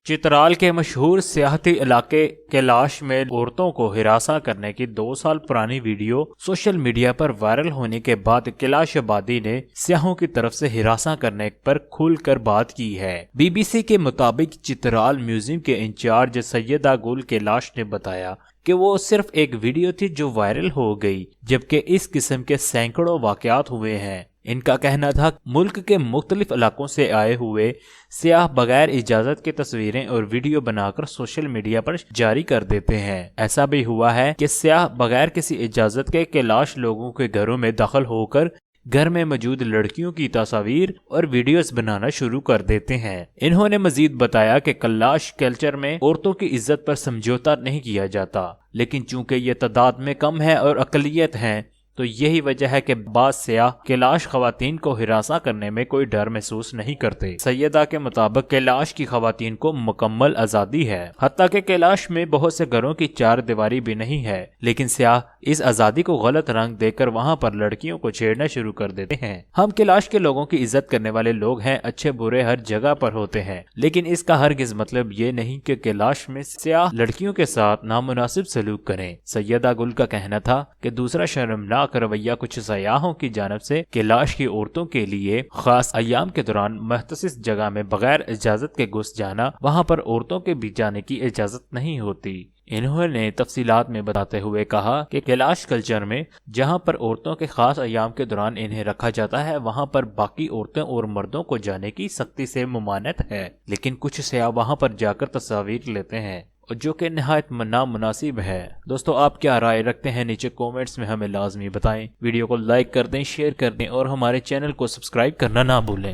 چترال کے مشہور سیاحتی علاقے کیلاش میں عورتوں کو ہراساں کرنے کی 2 سال پرانی ویڈیو سوشل میڈیا پر وائرل ہونے کے بعد کیلاش آبادی نے سیاحوں کی طرف سے ہراساں کرنے پر کھل کر بات کی ہے۔ بی بی سی کے مطابق چترال میوزیم کے انچارج سیدہ گل کیلاش نے بتایا کہ وہ صرف ایک ویڈیو تھی جو وائرل ہو گئی، جبکہ اس قسم کے سینکڑوں واقعات ہوئے ہیں۔ ان کا کہنا تھا ملک کے مختلف علاقوں سے آئے ہوئے سیاح بغیر اجازت کے تصویریں اور ویڈیو بنا کر سوشل میڈیا پر جاری کر دیتے ہیں۔ ایسا بھی ہوا ہے کہ سیاح بغیر کسی اجازت کے کیلاش لوگوں کے گھروں میں داخل ہو کر گھر میں موجود لڑکیوں کی تصاویر اور ویڈیوز بنانا شروع کر دیتے ہیں۔ انہوں نے مزید بتایا کہ کیلاش کلچر میں عورتوں کی عزت پر سمجھوتا نہیں کیا جاتا، لیکن چونکہ یہ تعداد میں کم ہے اور اقلیت ہیں تو یہی وجہ ہے کہ بعض سیاح کیلاش خواتین کو ہراساں کرنے میں کوئی ڈر محسوس نہیں کرتے۔ سیدہ کے مطابق کیلاش کی خواتین کو مکمل آزادی ہے، حتیٰ کہ کیلاش میں بہت سے گھروں کی 4 دیواری بھی نہیں ہے، لیکن سیاح اس آزادی کو غلط رنگ دے کر وہاں پر لڑکیوں کو چھیڑنا شروع کر دیتے ہیں۔ ہم کیلاش کے لوگوں کی عزت کرنے والے لوگ ہیں، اچھے برے ہر جگہ پر ہوتے ہیں، لیکن اس کا ہرگز مطلب یہ نہیں کہ کیلاش میں سیاح لڑکیوں کے ساتھ نامناسب سلوک کریں۔ سیدہ گل کا کہنا تھا کہ دوسرا شرمناک رویہ کچھ سیاحوں کی جانب سے کیلاش کی عورتوں کے لیے خاص ایام کے دوران مختص جگہ میں بغیر اجازت کے گھس جانا، وہاں پر عورتوں کے بھی جانے کی اجازت نہیں ہوتی۔ انہوں نے تفصیلات میں بتاتے ہوئے کہا کہ کیلاش کلچر میں جہاں پر عورتوں کے خاص ایام کے دوران انہیں رکھا جاتا ہے، وہاں پر باقی عورتوں اور مردوں کو جانے کی سختی سے ممانعت ہے، لیکن کچھ سیاح وہاں پر جا کر تصاویر لیتے ہیں، جو کہ نہایت نامناسب ہے۔ دوستو، آپ کیا رائے رکھتے ہیں؟ نیچے کومنٹس میں ہمیں لازمی بتائیں۔ ویڈیو کو لائک کر دیں، شیئر کر دیں اور ہمارے چینل کو سبسکرائب کرنا نہ بھولیں۔